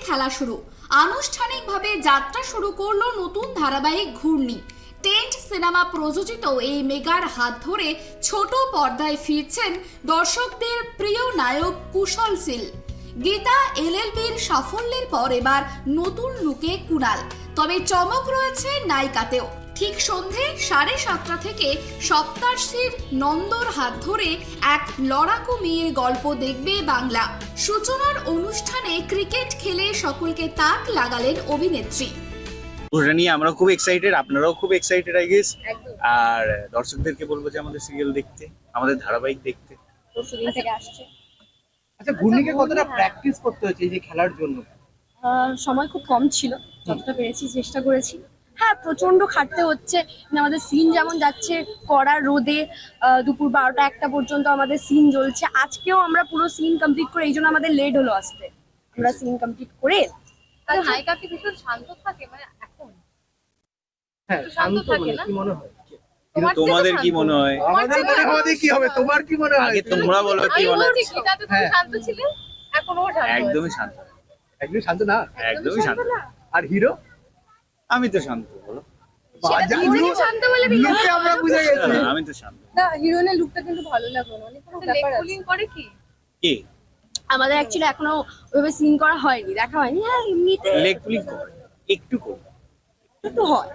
খেলা শুরু। আনুষ্ঠানিকভাবে যাত্রা শুরু করলো নতুন ধারাবাহিক ঘূর্ণি। টেন্ট সিনেমা প্রযোজিত এই মেগার হাত ধরে ছোট পর্দায় ফিরছেন দর্শকদের প্রিয় নায়ক কুশল সিল। গীতা এলএলবির সাফল্যের পর এবার নতুন লুকে কুণাল, তবে চমক রয়েছে নায়িকাতেও। ঠিক সন্ধে 7:30 থেকে সপ্তার্ষির নন্দর হাত ধরে এক লড়াকু মেয়ের গল্প দেখবে বাংলা। সূচনার অনুষ্ঠানে ক্রিকেট খেলে সকলকে তাক লাগালেন অভিনেত্রী। ওটা নিয়ে আমরা খুব এক্সাইটেড, আপনারাও খুব এক্সাইটেড আই গেস। আর দর্শকদেরকে বলবো যে আমাদের সিরিয়াল দেখতে, আমাদের ধারাবাহিক দেখতে। পরশুদিন থেকে আসছে। আচ্ছা, ঘূর্ণিকে কতটা প্র্যাকটিস করতে হচ্ছে এই যে খেলার জন্য? সময় খুব কম ছিল, যতটা পেরেছি চেষ্টা করেছি। হ্যাঁ, প্রচন্ড খাটতে হচ্ছে। আমাদের সিন যেমন যাচ্ছে কড়া রোদে, দুপুর 12টা-1টা পর্যন্ত আমাদের সিন জ্বলছে। আজকেও আমরা পুরো সিন কমপ্লিট করে, এই জন্য আমাদের লেট হলো আসতে। আমরা সিন কমপ্লিট করে নায়িকা কি ভীষণ শান্ত থাকে, মানে এখন হ্যাঁ, শান্ত থাকে না? কি মনে হয়? তোমাদের কি মনে হয়? আমাদের কি হবে, তোমার কি মনে হয়? আগে তোমরা বলো কি মনে হয়? গীতাতে তুমি শান্ত ছিলে, এখন ও শান্ত। একদমই শান্ত, একদম শান্ত না? একদমই শান্ত। আর হিরো? আমি তো শান্ত, বলো। শান্ত বলে দিল। লুকে আমরা বুঝে গেছি। আমি তো শান্ত। না, হিরোইনের লুকটা কিন্তু ভালো লাগলো না, অনেক কোনো লেগ ব্যাপার আছে। পুলিং করে কি? কে আমাদের অ্যাকচুয়ালি এখনো ওইভাবে সিন করা হয়নি, দেখা হয়নি। হ্যাঁ, এমনিতে লেগ পুলিং করে একটু করে। একটু হয়।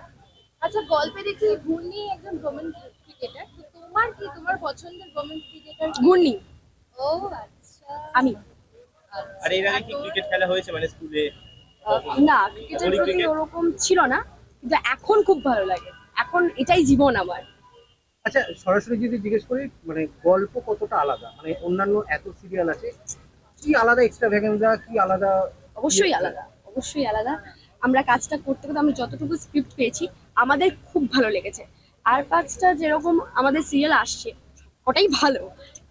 আচ্ছা, গল্পে দেখি ঘূর্ণি একজন রোমান ক্রিকেটার, তো তোমার পছন্দের রোমান ক্রিকেটার? ঘূর্ণি ও আচ্ছা। আমি আর এর আগে কি ক্রিকেট খেলা হয়েছে মানে স্কুলে? না, ক্রিকেটের প্রতি ওরকম ছিল না, কিন্তু এখন খুব ভালো লাগে। এখন এটাই জীবন আমার। আচ্ছা, সরাসরি যদি জিজ্ঞেস করি, মানে গল্প কতটা আলাদা? মানে অন্যান্য এত সিরিয়াল আছে, কি আলাদা এক্সট্রা ভ্যাকেন্সা, কি আলাদা? অবশ্যই আলাদা, অবশ্যই আলাদা। আমরা কাজটা করতে করতে আমরা যতটুকু স্ক্রিপ্ট পেয়েছি আমাদের খুব ভালো লেগেছে। আর 5টা যেরকম আমাদের সিরিয়াল আসছে ওটাই ভালো,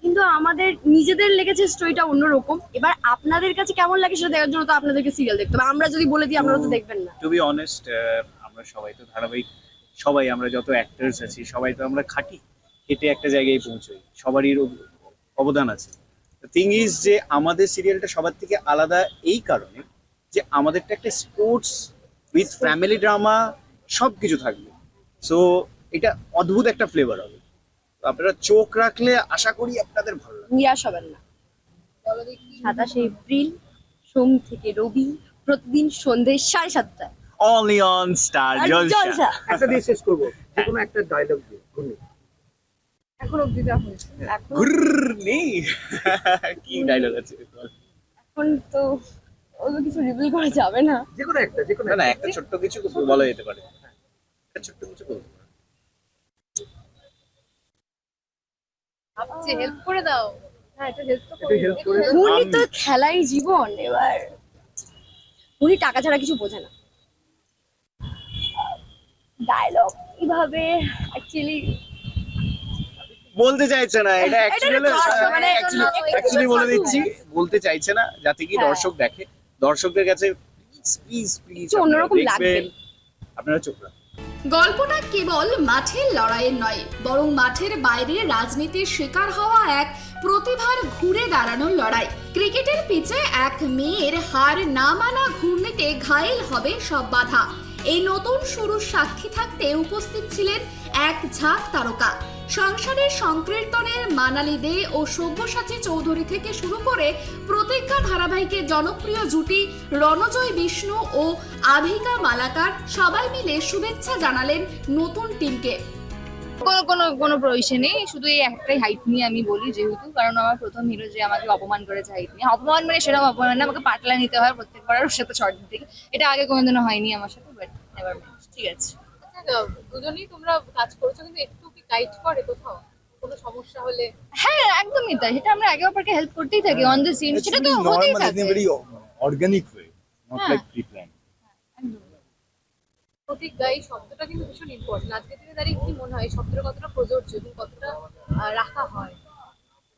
কিন্তু আমাদের নিজেদের লেগেছে স্টোরিটা অন্যরকম। এবার আপনাদের কাছে কেমন লাগে সেটা দেখার জন্য তো আপনাদেরকে সিরিয়াল দেখতে হবে। আমরা যদি বলে দিই আপনারা তো দেখবেন না। টু বি অনেস্ট, আমরা সবাই তো ধারাবাহিক, সবাই আমরা যত অ্যাক্টরস আছি সবাই তো আমরা খাটি, খেটে একটা জায়গায় পৌঁছই, সবারই অবদান আছে। থিং ইজ যে আমাদের সিরিয়ালটা সবার থেকে আলাদা এই কারণে যে আমাদেরটা একটা স্পোর্টস উইথ ফ্যামিলি ড্রামা সব কিছু থাকবে। সো এটা অদ্ভুত একটা ফ্লেভার হবে। তো আপনারা চোখ রাখলে আশা করি আপনাদের ভালো লাগবে। নিরাশ হবেন না। 27শে এপ্রিল, সোম থেকে রবি, প্রতিদিন সন্ধ্যে 7:30টায়। অনলি অন স্টার জলসা। একটা দিয়ে শেষ করবো, যে কোনো একটা ডায়লগ দিয়ে ঘূর্ণি। এখন অব্দি যা হয়েছে, এখন ঘুরনি কি ডায়লগ আছে? এখন তো ওগুলো কিছু রিভিল করা যাবে না। যে কোনো একটা, যে কোনো না না, একটা ছোট্ট কিছু বলা যেতে পারে। একটা ছোট্ট কিছু বলতে পারে। ভাবছে হেল্প করে দাও। হ্যাঁ, এটা হেল্প তো একটু হেল্প করে দাও। উনি তো খেলাই জীবন। এবার উনি টাকা ছাড়া কিছু বোঝে না। ডায়লগ এইভাবে অ্যাকচুয়ালি বলতে চাইছে না, এটা মানে অ্যাকচুয়ালি বলে দিচ্ছি, বলতে চাইছে না যাতে কি হ্যাঁ। দর্শক দেখে, দর্শকদের কাছে প্লিজ প্লিজ একটু অন্যরকম লাগবে। আপনারা চোখ রাখুন। গল্পটা কেবল মাঠের লড়াইয়ের নয়, বরং মাঠের বাইরে রাজনীতির শিকার হওয়া এক প্রতিভার ঘুরে দাঁড়ানোর লড়াই। ক্রিকেটের পিচে এক মেয়ের হার না মানা ঘূর্ণিতে ঘায়েল হবে সব বাধা। এই নতুন শুরুর সাক্ষী থাকতে উপস্থিত ছিলেন এক ঝাঁক তারকা। সংসারের সংকীর্তনের মানালি দে ও সব্যসাচী চৌধুরী থেকে শুরু করে প্রতিজ্ঞা ধারাবাহিকের জনপ্রিয় জুটি রণজয় বিষ্ণু ও আভিকা মালাকার সবাই মিলে শুভেচ্ছা জানালেন নতুন টিমকে। কোনো প্রয়োজন নেই, শুধু এই একটাই হাইট নিয়ে আমি বলি, যেহেতু কারণ আমার প্রথম হিরো যে আমাকে অপমান করেছে হাইট নিয়ে। অপমান মানে সেরকম অপমান না, আমাকে পাটলা নিতে হয় প্রত্যেকবার ওর সাথে শর্ট দিতে। এটা আগে কোনোদিনও হয়নি আমার সাথে, বাট নেভার মাইন্ড, ঠিক আছে। দুজনেই তোমরা কাজ করেছো, কিন্তু একটু কি গাইড করে কোথাও কোনো সমস্যা হলে? হ্যাঁ, একদমই তাই। সেটা আমরা একে অপরকে হেল্প করতেই থাকি অন দ্য সিন, সেটা তো হতেই থাকে। অর্গানিক ওয়ে, নট হ্যাঁ। Like pre plan. প্রতিজ্ঞা এই শব্দটা কিন্তু ভীষণ ইম্পর্টেন্ট। আজকে দিনে দাঁড়িয়ে কি মনে হয় এই শব্দটা কতটা প্রযোজ্য এবং কতটা রাখা হয়?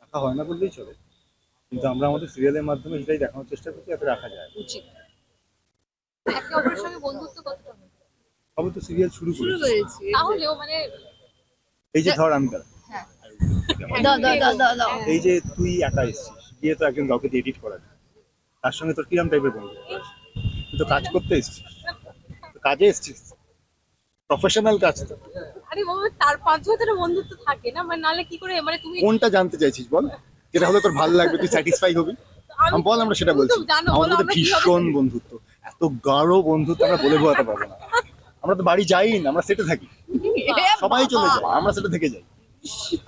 রাখা হয় না বললেই চলে, কিন্তু আমরা আমাদের সিরিয়ালের মাধ্যমে সেটাই দেখানোর চেষ্টা করছি যাতে রাখা যায়। উচিত। একে অপরের সঙ্গে বন্ধুত্ব কতটা হয়? সবে তো সিরিয়াল শুরু করেছি, তাহলেও মানে এই যে ধর আমি কারা, হ্যাঁ। দাও। এই যে তুই একা এসেছিস, গিয়ে তো একজন কাউকে এডিট করা যায়, তার সঙ্গে তোর কিরম টাইপের বন্ধু? তো কাজ করতে এসেছিস, তো কাজে এসেছিস, প্রফেশনাল কাজ তো। আরে বাবা, 4-5 বছরের বন্ধুত্ব থাকে না, মানে নালে কি করে, মানে তুমি কোনটা জানতে চাইছিস বল, যেটা হলে তোর ভালো লাগবে, তুই স্যাটিসফাই হবি। বল, আমরা সেটা বলছি। আমাদের মধ্যে ভীষণ বন্ধুত্ব, এত গাঢ় বন্ধুত্ব আমরা বলে বোঝাতে পারবো না। আমরা তো বাড়ি যাই না, আমরা সেটে থাকি, সবাই চলে যায়, আমরা সেটা থেকে যাই।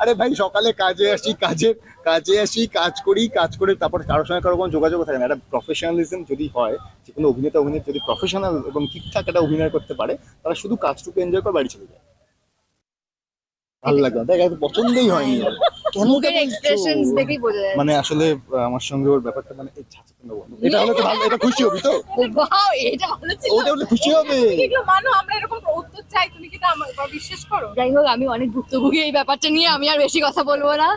আরে ভাই, সকালে কাজে আসি, কাজ করি, কাজ করে তারপর কারোর সঙ্গে কারো কোনো যোগাযোগ থাকে না। একটা প্রফেশনালিজম যদি হয়, যে কোনো অভিনেতা যদি প্রফেশনাল এবং ঠিকঠাক একটা অভিনয় করতে পারে, তারা শুধু কাজটুকু এনজয় করে বাড়ি চলে যায়। ভালো লাগে না, দেখ এত পছন্দই হয়নি ওর। কেন মুখের এটা বলছো? এক্সপ্রেশনস দেখেই বোঝা যায়। মানে আসলে আমার সঙ্গে ওর ব্যাপারটা মানে এই ছাত্র বন্ধু, এটা হলে তো ভালো, এটা খুশি হবি তো, ওয়াও, এটা ভালো ছিল। ওটা হলে খুশি হবে। এগুলো মানো, আমরা এরকম উত্তর চাই, তুমি কি তা আমার বিশ্বাস করো? যাই হোক, আমি অনেক ভুক্তভোগী এই ব্যাপারটা নিয়ে, আমি আর বেশি কথা বলবো না।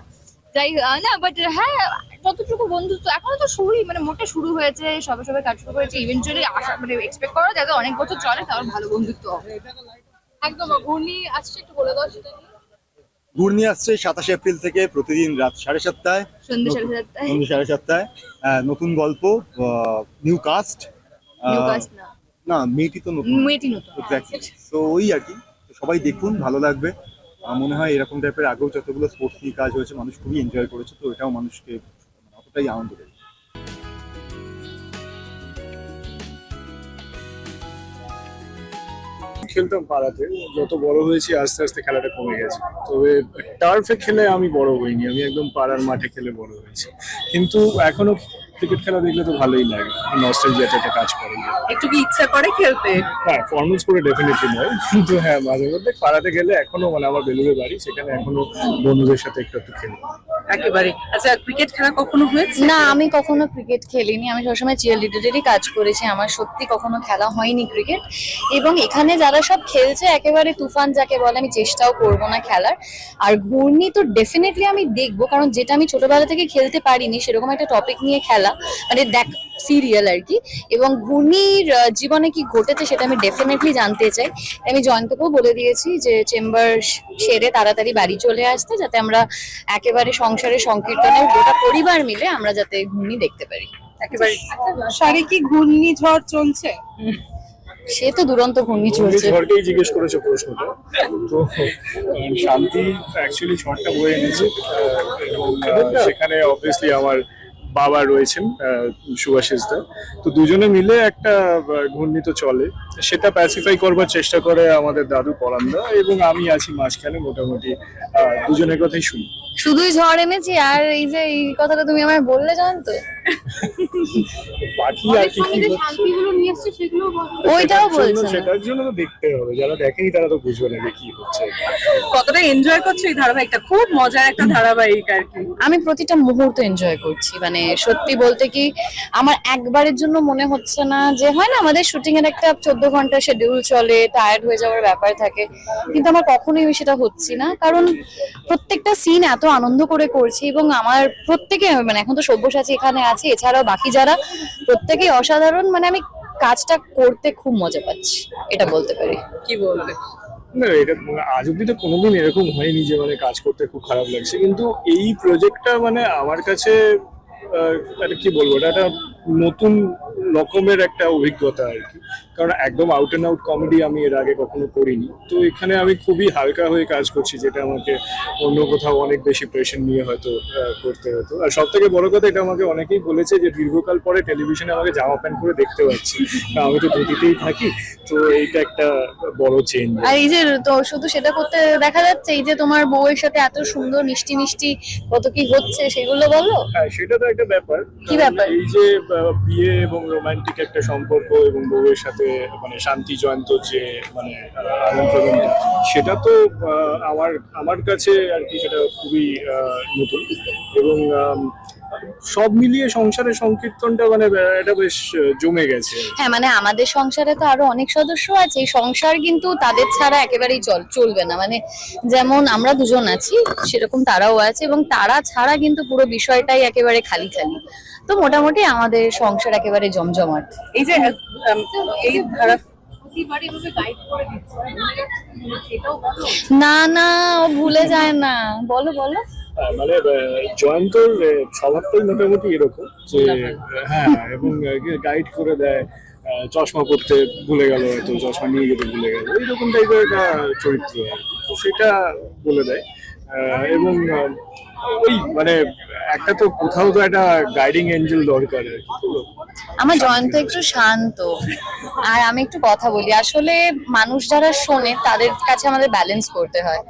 না, বাট হ্যাঁ, যতটুকু বন্ধুত্ব এখনো তো শুরুই, মানে মোটে শুরু হয়েছে, সবে সবে কাজ শুরু করেছে। ইভেন্চুয়ালি আশা, মানে এক্সপেক্ট করো যাতে অনেক বছর চলে, তারপর ভালো বন্ধুত্ব হবে। একদম। ঘূর্ণি আসছে, একটু বলে দাও সেটা নিয়ে। ঘূর্ণি আসছে 27 এপ্রিল থেকে, প্রতিদিন রাত 7:30টায়, সন্ধ্যে 7:30টায়। সন্ধ্যে 7:30টায়। নতুন গল্প, নিউ কাস্ট। নিউকাস্ট না, না, মেয়েটি তো নতুন, মেয়েটি নতুন। এক্স্যাক্টলি। তো ওই আর কি, তো সবাই দেখুন, ভালো লাগবে। আমার মনে হয় এরকম টাইপের আগেও যতগুলো স্পোর্টস নিয়ে কাজ হয়েছে, মানুষ খুবই এনজয় করেছে, তো এটাও মানুষকে অতটাই আনন্দ দেবে। খেলতাম পাড়াতে, যত বড় হয়েছি আস্তে আস্তে খেলাটা কমে গেছে। তবে টার্ফে খেলে আমি বড় হইনি, আমি একদম পাড়ার মাঠে খেলে বড় হয়েছি। কিন্তু এখনো ক্রিকেট খেলা দেখলে তো ভালোই লাগে, নস্টালজিয়াটা একটা কাজ করে। একটু কি ইচ্ছা করে খেলতে? হ্যাঁ, ফর্মালস করে ডেফিনেটলি নয়, কিন্তু হ্যাঁ মাঝে মধ্যে পাড়াতে গেলে এখনো, মানে আমার বেলুড়ের বাড়ি, সেখানে এখনো বন্ধুদের সাথে একটু একটু খেলি। একেবারে। আচ্ছা, ক্রিকেট খেলা কখনো হয়েছে? না, আমি কখনো ক্রিকেট খেলিনি। আমি সবসময় চিয়ার লিডারেরই কাজ করেছি। আমার সত্যি কখনো খেলা হয়নি ক্রিকেট। এবং এখানে যারা সব খেলছে একেবারে তুফান যাকে বলে, আমি চেষ্টাও করবো না খেলার। আর ঘূর্ণি তো ডেফিনেটলি আমি দেখবো, কারণ যেটা আমি ছোটবেলা থেকে খেলতে পারিনি সেরকম একটা টপিক নিয়ে খেলা, মানে দেখ সিরিয়াল আর কি। এবং ঘূর্ণির জীবনে কি ঘটেছে সেটা আমি ডেফিনেটলি জানতে চাই। আমি জয়ন্তকেও বলে দিয়েছি যে চেম্বার সেরে তাড়াতাড়ি বাড়ি চলে আসতে, যাতে আমরা একেবারে সংসারের সংকীর্তনের গোটা পরিবার মিলে আমরা যাতে ঘূর্ণি দেখতে পারি। একেবারে। সারে কি ঘূর্ণিঝড় চলছে? সে তো দুরন্ত ঘূর্ণি চলছে। ঝড়কেই জিজ্ঞেস করেছে প্রশ্নটা। তো শান্তি অ্যাকচুয়ালি ঝড়টা বয়ে এনেছে, এবং সেখানে অবভিয়াসলি আমার বাবা রয়েছেন, সুভাষিস দা। তো দুজনে মিলে একটা ঘূর্ণি তো চলে, সেটা প্যাসিফাই করবার চেষ্টা করে আমাদের দাদু পরান্দা, এবং আমি আছি মাঝখানে। মোটামুটি দুজনের কথাই শুনি। শুধুই ঝড় এনেছি, আর এই যে এই কথাটা তুমি আমায় বললে জানতো, বাকি আর কি কি হচ্ছে শান্তিগুলো নিয়ে আসছে সেগুলো ওইটাও বলছে না। সেটার জন্য তো দেখতে হবে, যারা দেখেনি তারা তো বুঝবে না যে কি হচ্ছে। কতটা এনজয় করছো এই ধারাবাহিকটা? খুব মজার একটা ধারাবাহিক আর কি। আমি প্রতিটা মুহূর্ত এনজয় করছি। মানে সত্যি বলতে কি, আমার একবারের জন্য মনে হচ্ছে না যে, হয় না আমাদের শুটিং এর একটা 14 ঘন্টা শিডিউল চলে, টায়ার্ড হয়ে যাওয়ার ব্যাপার থাকে, কিন্তু আমার কখনোই সেটা হচ্ছে না। কারণ প্রত্যেকটা সিন এত আনন্দ করে করছি, এবং আমার প্রত্যেকে, মানে এখন তো সব্যসাচী এখানে আছে, এছাড়াও বাকি যারা প্রত্যেকেই অসাধারণ। মানে আমি কাজটা করতে খুব মজা পাচ্ছি, এটা বলতে পারি। কি বলবে? না, এটা আজ অব্দি তো কোনোদিন এরকম হয়নি যে মানে কাজ করতে খুব খারাপ লাগছে, কিন্তু এই প্রজেক্টটা মানে আমার কাছে একটা কি বলবো, এটা একটা নতুন রকমের একটা অভিজ্ঞতা আর কি। কারণ একদম আউট অ্যান্ড আউট কমেডি আমি এর আগে কখনো করিনি, তো এখানে আমি খুবই হালকা হয়ে কাজ করছি, যেটা আমাকে অন্য কোথাও অনেক বেশি প্রেশার নিয়ে হয়তো করতে হতো। আর সব থেকে বড় কথা, এটা আমাকে অনেকেই বলেছে যে দীর্ঘকাল পরে টেলিভিশনে আমাকে জামা প্যান্ট করে দেখতে পাচ্ছি, আমি তো ধুতিতেই থাকি, তো এইটা একটা বড় চেঞ্জ। আর এই যে তো শুধু সেটা করতে দেখা যাচ্ছে, এই যে তোমার বউয়ের সাথে এত সুন্দর মিষ্টি মিষ্টি কত কি হচ্ছে সেগুলো বলো। হ্যাঁ, সেটা তো একটা ব্যাপার। কি ব্যাপার? এই যে বিয়ে এবং রোমান্টিক একটা সম্পর্ক, এবং বউয়ের সাথে মানে শান্তি জয়ন্ত যে মানে আদান প্রদানটা, সেটা তো আমার কাছে আর কি সেটা খুবই নতুন। এবং সব মিলিয়ে সংসারের সংকীর্তনটা মানে এটা বেশ জমে গেছে। হ্যাঁ, মানে আমাদের সংসারে তো আরো অনেক সদস্য আছে, এই সংসার কিন্তু তাদের ছাড়া একেবারেই চলবে না। মানে যেমন আমরা দুজন আছি, সেরকম তারাও আছে, এবং তারা ছাড়া কিন্তু পুরো বিষয়টাই একেবারে খালি খালি। তো মোটামুটি আমাদের সংসার একেবারে জমজমাট। এই যে এই ধারা প্রতিবারই এভাবে গাইড করে দিচ্ছে, সেটাও বলো। না না, ও ভুলে যায় না। বলো বলো। মানে জয়ন্তর স্বভাবটাই মোটামুটি এরকম যে হ্যাঁ, এবং গাইড করে দেয়, চশমা পরতে ভুলে গেল, হয়তো চশমা নিয়ে যেতে ভুলে গেল, এইরকম টাইপের একটা চরিত্র আর কি। তো সেটা বলে দেয়। এবং ওই মানে একটা তো কোথাও তো একটা গাইডিং এঞ্জেল দরকার আর কি। তো আমার জয়ন্ত একটু শান্ত, আর আমি একটু কথা বলি। আসলে মানুষ যারা শোনে তাদের কাছে আমাদের ব্যালেন্স করতে হয়,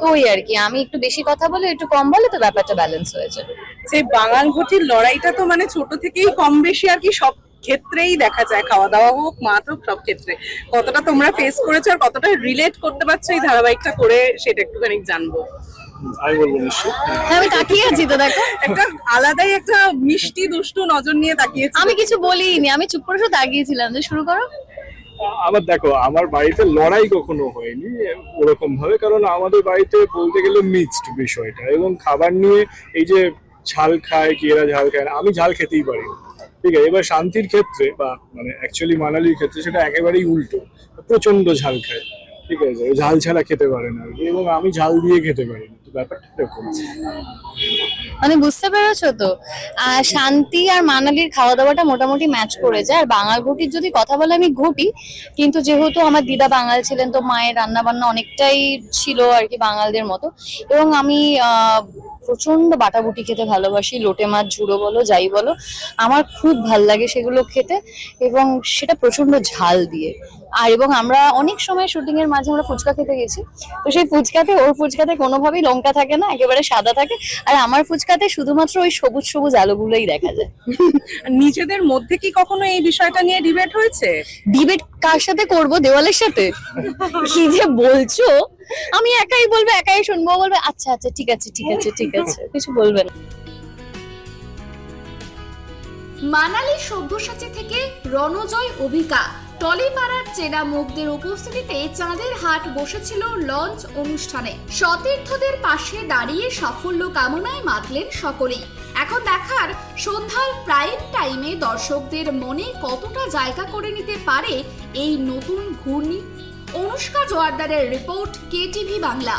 তো ওই আর কি। আমি একটু বেশি কথা বলে, একটু কম বলে, তো ব্যাপারটা ব্যালেন্স হয়ে যায়। যে বাঙাল ঘটির লড়াইটা তো মানে ছোট থেকেই কম বেশি আর কি সব ক্ষেত্রেই দেখা যায়, খাওয়া দাওয়া হোক, মাঠ হোক, সব ক্ষেত্রে। কতটা তোমরা ফেস করেছো আর কতটা রিলেট করতে পারছো এই ধারাবাহিকটা করে, সেটা একটুখানি জানবো। আমি বলবো নিশ্চয়ই। হ্যাঁ, আমি তাকিয়ে আছি তো, দেখো একটা আলাদাই একটা মিষ্টি দুষ্টু নজর নিয়ে তাকিয়েছি। আমি কিছু বলিনি, আমি চুপ করে শুধু তাকিয়েছিলাম যে শুরু করো। আবার দেখো, আমার বাড়িতে লড়াই কখনো হয়নি ওরকম ভাবে, কারণ আমাদের বাড়িতে বলতে গেলে মিক্সড বিষয়টা, এবং খাবার নিয়ে এই যে ঝাল খায় কি এরা ঝাল খায় না, আমি ঝাল খেতেই পারি না, ঠিক আছে। এবার শান্তির ক্ষেত্রে বা মানে অ্যাকচুয়ালি মানালির ক্ষেত্রে সেটা একেবারেই উল্টো, প্রচন্ড ঝাল খায়, ঠিক আছে, ও ঝাল ছাড়া খেতে পারে না, এবং আমি ঝাল দিয়ে খেতে পারি না। তো ব্যাপারটা এরকম। মানে বুঝতে পেরেছো তো, শান্তি আর মানালির খাওয়া দাওয়াটা মোটামুটি ম্যাচ করে যায়। আর বাঙাল ঘটির যদি কথা বলে, আমি ঘটি, কিন্তু যেহেতু আমার দিদা বাঙাল ছিলেন, তো মায়ের রান্না বান্না অনেকটাই ছিল আর কি বাঙালদের মতো। এবং আমি প্রচন্ড বাটাবুটি খেতে ভালোবাসি, লোটে মাছ ঝুড়ো বলো যাই বলো, আমার খুব ভাল লাগে সেগুলো খেতে, এবং সেটা প্রচন্ড ঝাল দিয়ে। আর এবং আমরা অনেক সময় শুটিং এর মাঝে আমরা ফুচকা খেতে গেছি, তো সেই ফুচকাতে, ওর ফুচকাতে কোনোভাবেই লঙ্কা থাকে না, একেবারে সাদা থাকে, আর আমার ফুচকাতে শুধুমাত্র ওই সবুজ সবুজ আলুগুলোই দেখা যায়। নিজেদের মধ্যে কি কখনো এই বিষয়টা নিয়ে ডিবেট হয়েছে? ডিবেট কার সাথে করব? দেওয়ালের সাথে? কি যে বলছো, আমি একাই বলবো, একাই শুনবো, বলবে আচ্ছা আচ্ছা ঠিক আছে ঠিক আছে ঠিক আছে, কিছু বলবেন। মানালি সব্যসাচী থেকে রণজয় অভিকা, টলিপাড়ার চেনা মুখদের উপস্থিতিতে চাঁদের হাট বসেছিল লঞ্চ অনুষ্ঠানে। সতীর্থদের পাশে দাঁড়িয়ে সাফল্য কামনায় মাতলেন সকলেই। এখন দেখার সন্ধ্যার প্রাইম টাইমে দর্শকদের মনে কতটা জায়গা করে নিতে পারে এই নতুন ঘূর্ণি। অনুষ্কা জোয়ারদারের রিপোর্ট, KTV বাংলা।